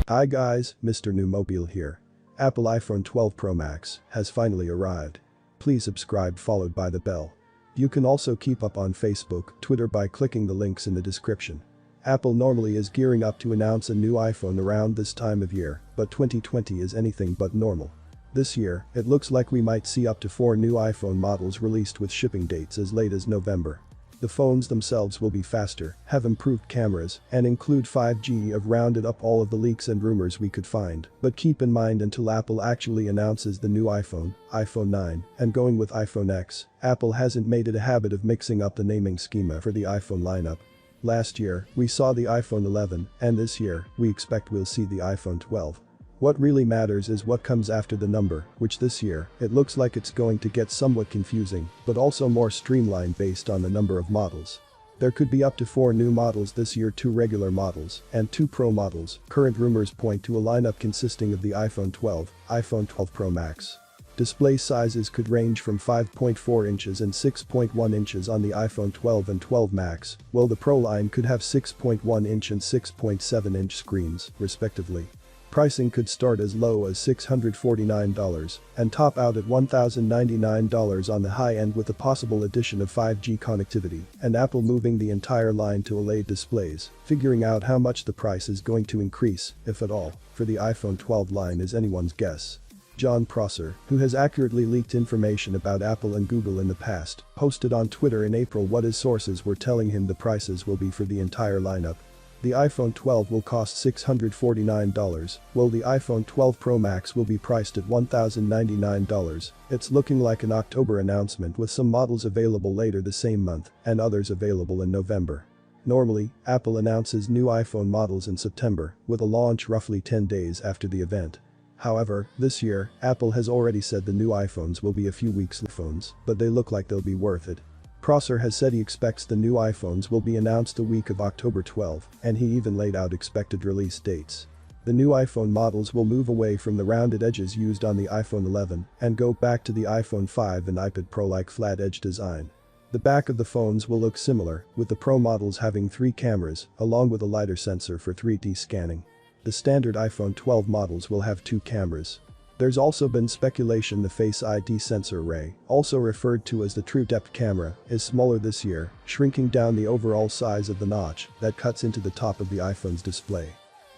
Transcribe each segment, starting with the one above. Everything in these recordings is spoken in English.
Hi guys, Mr. New Mobile here. Apple iPhone 12 Pro Max has finally arrived. Please subscribe followed by the bell. You can also keep up on Facebook, Twitter by clicking the links in the description. Apple normally is gearing up to announce a new iPhone around this time of year, but 2020 is anything but normal. This year, it looks like we might see up to 4 new iPhone models released with shipping dates as late as November. The phones themselves will be faster, have improved cameras, and include 5G. I've rounded up all of the leaks and rumors we could find, but keep in mind until Apple actually announces the new iPhone, iPhone 9, and going with iPhone X, Apple hasn't made it a habit of mixing up the naming schema for the iPhone lineup. Last year, we saw the iPhone 11, and this year, we expect we'll see the iPhone 12. What really matters is what comes after the number, which this year, it looks like it's going to get somewhat confusing, but also more streamlined based on the number of models. There could be up to 4 new models this year, 2 regular models, and 2 Pro models. Current rumors point to a lineup consisting of the iPhone 12, iPhone 12 Pro Max. Display sizes could range from 5.4 inches and 6.1 inches on the iPhone 12 and 12 Max, while the Pro line could have 6.1 inch and 6.7 inch screens, respectively. Pricing could start as low as $649 and top out at $1,099 on the high end, with a possible addition of 5G connectivity and Apple moving the entire line to OLED displays. Figuring out how much the price is going to increase, if at all, for the iPhone 12 line is anyone's guess. John Prosser, who has accurately leaked information about Apple and Google in the past, posted on Twitter in April what his sources were telling him the prices will be for the entire lineup. The iPhone 12 will cost $649, while the iPhone 12 Pro Max will be priced at $1,099. It's looking like an October announcement, with some models available later the same month and others available in November. Normally, Apple announces new iPhone models in September, with a launch roughly 10 days after the event. However, this year, Apple has already said the new iPhones will be a few weeks phones, but they look like they'll be worth it. Prosser has said he expects the new iPhones will be announced the week of October 12, and he even laid out expected release dates. The new iPhone models will move away from the rounded edges used on the iPhone 11 and go back to the iPhone 5 and iPad Pro-like flat edge design. The back of the phones will look similar, with the Pro models having 3 cameras, along with a LiDAR sensor for 3D scanning. The standard iPhone 12 models will have 2 cameras. There's also been speculation the Face ID sensor array, also referred to as the True Depth camera, is smaller this year, shrinking down the overall size of the notch that cuts into the top of the iPhone's display.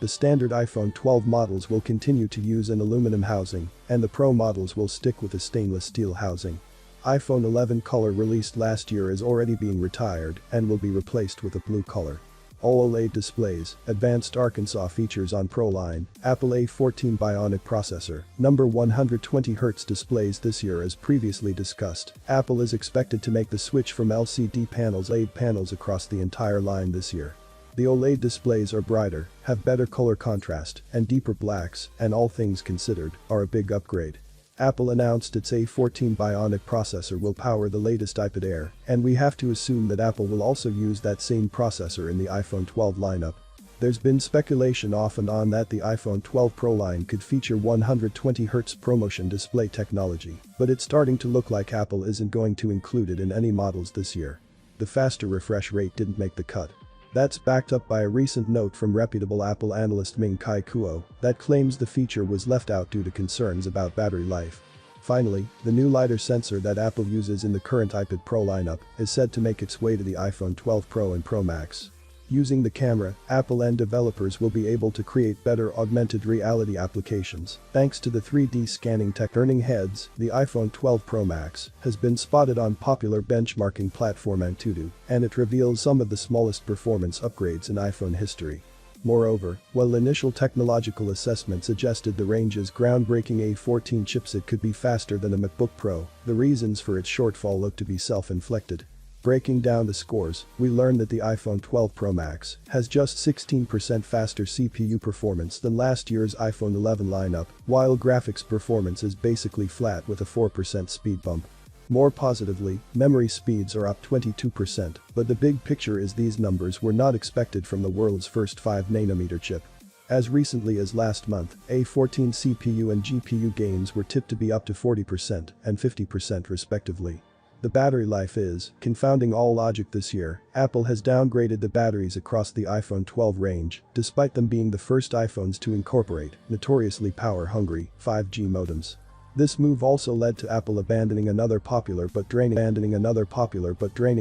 The standard iPhone 12 models will continue to use an aluminum housing, and the Pro models will stick with a stainless steel housing. iPhone 11 color released last year is already being retired and will be replaced with a blue color. All OLED displays, advanced Arkansas features on Pro line, Apple A14 Bionic processor, number 120Hz displays this year. As previously discussed, Apple is expected to make the switch from LCD panels to OLED panels across the entire line this year. The OLED displays are brighter, have better color contrast, and deeper blacks, and all things considered, are a big upgrade. Apple announced its A14 Bionic processor will power the latest iPad Air, and we have to assume that Apple will also use that same processor in the iPhone 12 lineup. There's been speculation off and on that the iPhone 12 Pro line could feature 120Hz ProMotion display technology, but it's starting to look like Apple isn't going to include it in any models this year. The faster refresh rate didn't make the cut. That's backed up by a recent note from reputable Apple analyst Ming-Chi Kuo that claims the feature was left out due to concerns about battery life. Finally, the new LiDAR sensor that Apple uses in the current iPad Pro lineup is said to make its way to the iPhone 12 Pro and Pro Max. Using the camera, Apple and developers will be able to create better augmented reality applications thanks to the 3D scanning tech. Turning heads, the iPhone 12 Pro Max has been spotted on popular benchmarking platform Antutu, and it reveals some of the smallest performance upgrades in iPhone history. Moreover, while initial technological assessment suggested the range's groundbreaking A14 chipset could be faster than a MacBook Pro, the reasons for its shortfall look to be self-inflicted. Breaking down the scores, we learn that the iPhone 12 Pro Max has just 16% faster CPU performance than last year's iPhone 11 lineup, while graphics performance is basically flat with a 4% speed bump. More positively, memory speeds are up 22%, but the big picture is these numbers were not expected from the world's first 5nm chip. As recently as last month, A14 CPU and GPU gains were tipped to be up to 40% and 50% respectively. The battery life is confounding all logic this year. Apple has downgraded the batteries across the iPhone 12 range, despite them being the first iPhones to incorporate notoriously power-hungry 5G modems. This move also led to Apple abandoning another popular but draining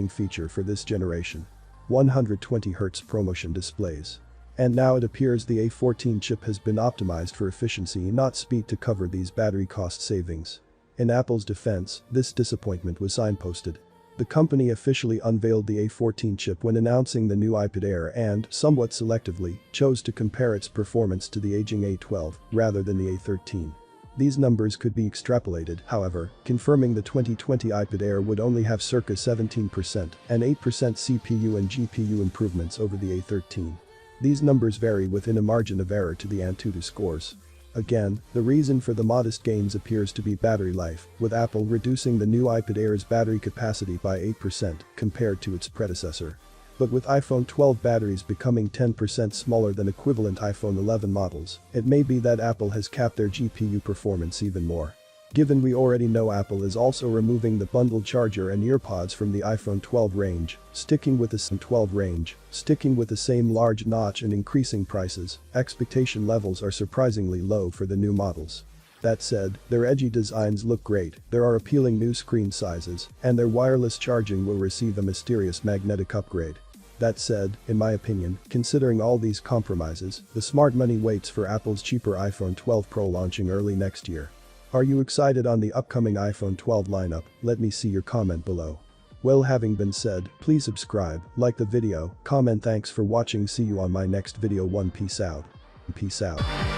feature for this generation: 120Hz ProMotion displays. And now it appears the A14 chip has been optimized for efficiency, not speed, to cover these battery cost savings. In Apple's defense, this disappointment was signposted. The company officially unveiled the A14 chip when announcing the new iPad Air and, somewhat selectively, chose to compare its performance to the aging A12 rather than the A13. These numbers could be extrapolated, however, confirming the 2020 iPad Air would only have circa 17% and 8% CPU and GPU improvements over the A13. These numbers vary within a margin of error to the Antutu scores. Again, the reason for the modest gains appears to be battery life, with Apple reducing the new iPad Air's battery capacity by 8% compared to its predecessor. But with iPhone 12 batteries becoming 10% smaller than equivalent iPhone 11 models, it may be that Apple has capped their GPU performance even more. Given we already know Apple is also removing the bundled charger and earpods from the iPhone 12 range, sticking with the same large notch and increasing prices, expectation levels are surprisingly low for the new models. That said, their edgy designs look great, there are appealing new screen sizes, and their wireless charging will receive a mysterious magnetic upgrade. That said, in my opinion, considering all these compromises, the smart money waits for Apple's cheaper iPhone 12 Pro launching early next year. Are you excited on the upcoming iPhone 12 lineup? Let me see your comment below. Well, having been said, please subscribe, like the video, comment. Thanks for watching. See you on my next video. Peace out.